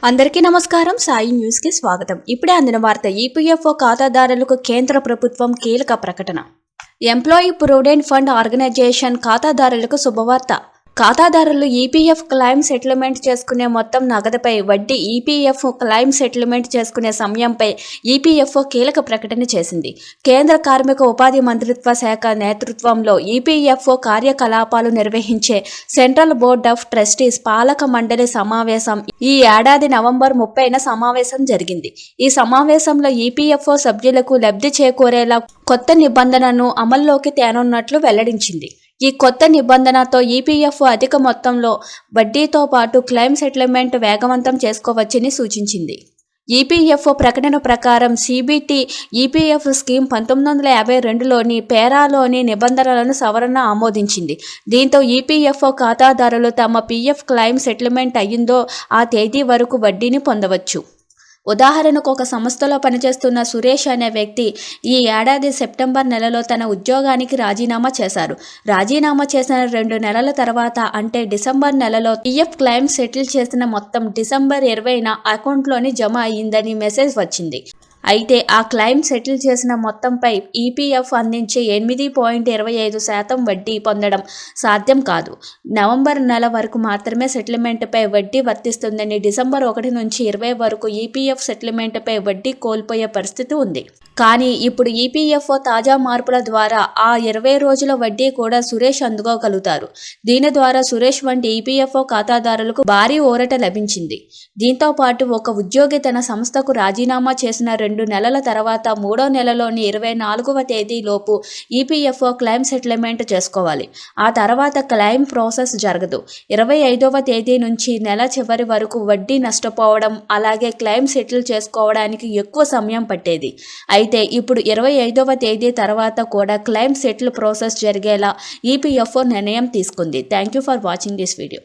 అందరికీ నమస్కారం. సాయి న్యూస్ కి స్వాగతం. ఇప్పుడే అందిన వార్త. ఈపీఎఫ్ఓ ఖాతాదారులకు కేంద్ర ప్రభుత్వం కీలక ప్రకటన. ఎంప్లాయీ ప్రొవిడెంట్ ఫండ్ ఆర్గనైజేషన్ ఖాతాదారులకు శుభవార్త. ఖాతాదారులు ఈపీఎఫ్ క్లెయిమ్ సెటిల్మెంట్ చేసుకునే మొత్తం నగదుపై వడ్డీ ఈపీఎఫ్ క్లెయిమ్ సెటిల్మెంట్ చేసుకునే సమయంపై ఈపీఎఫ్ఓ కీలక ప్రకటన చేసింది. కేంద్ర కార్మిక ఉపాధి మంత్రిత్వ శాఖ నేతృత్వంలో ఈపీఎఫ్ఓ కార్యకలాపాలు నిర్వహించే సెంట్రల్ బోర్డ్ ఆఫ్ ట్రస్టీస్ పాలక మండలి సమావేశం ఈ ఏడాది నవంబర్ 30న సమావేశం జరిగింది. ఈ సమావేశంలో ఈపీఎఫ్ఓ సభ్యులకు లబ్ధి చేకూరేలా కొత్త నిబంధనను అమల్లోకి తేనున్నట్లు వెల్లడించింది. ఈ కొత్త నిబంధనతో ఈపీఎఫ్ఓ అధిక మొత్తంలో వడ్డీతో పాటు క్లెయిమ్ సెటిల్మెంట్ వేగవంతం చేసుకోవచ్చని సూచించింది. ఈపీఎఫ్ఓ ప్రకటన ప్రకారం సిబిటి ఈపీఎఫ్ స్కీమ్ 1952లోని పేరాలోని నిబంధనలను సవరణ ఆమోదించింది. దీంతో ఈపీఎఫ్ఓ ఖాతాదారులు తమ పీఎఫ్ క్లెయిమ్ సెటిల్మెంట్ అయ్యిందో ఆ తేదీ వరకు వడ్డీని పొందవచ్చు. ఉదాహరణకు ఒక సంస్థలో పనిచేస్తున్న సురేష్ అనే వ్యక్తి ఈ ఏడాది సెప్టెంబర్ నెలలో తన ఉద్యోగానికి రాజీనామా చేశారు. రాజీనామా చేసిన 2 నెలల తర్వాత అంటే డిసెంబర్ నెలలో పీఎఫ్ క్లెయిమ్ సెటిల్ చేసిన మొత్తం డిసెంబర్ 20న అకౌంట్లోని జమ అయ్యిందని మెసేజ్ వచ్చింది. అయితే ఆ క్లెయిమ్ సెటిల్ చేసిన మొత్తంపై ఈపీఎఫ్ అందించే 8.25% వడ్డీ పొందడం సాధ్యం కాదు. నవంబర్ నెల వరకు మాత్రమే సెటిల్మెంట్పై వడ్డీ వర్తిస్తుందని, డిసెంబర్ 1 నుంచి 20 వరకు ఈపీఎఫ్ సెటిల్మెంట్పై వడ్డీ కోల్పోయే పరిస్థితి ఉంది. కానీ ఇప్పుడు ఈపీఎఫ్ఓ తాజా మార్పుల ద్వారా ఆ 20 రోజుల వడ్డీ కూడా సురేష్ అందుకోగలుగుతారు. దీని ద్వారా సురేష్ వంటి ఈపీఎఫ్ఓ ఖాతాదారులకు భారీ ఊరట లభించింది. దీంతో పాటు ఒక ఉద్యోగి తన సంస్థకు రాజీనామా చేసిన 2 నెలల తర్వాత 3వ నెలలోని 24వ తేదీ లోపు ఈపీఎఫ్ఓ క్లెయిమ్ సెటిల్మెంట్ చేసుకోవాలి. ఆ తర్వాత క్లెయిమ్ ప్రాసెస్ జరగదు. 25వ తేదీ నుంచి నెల చివరి వరకు వడ్డీ నష్టపోవడం, అలాగే క్లెయిమ్ సెటిల్ చేసుకోవడానికి ఎక్కువ సమయం పట్టేది. అయితే ఇప్పుడు 25వ తేదీ తర్వాత కూడా క్లెయిమ్ సెటిల్ ప్రాసెస్ జరిగేలా ఈపీఎఫ్ఓ నిర్ణయం తీసుకుంది. Thank you for watching this video.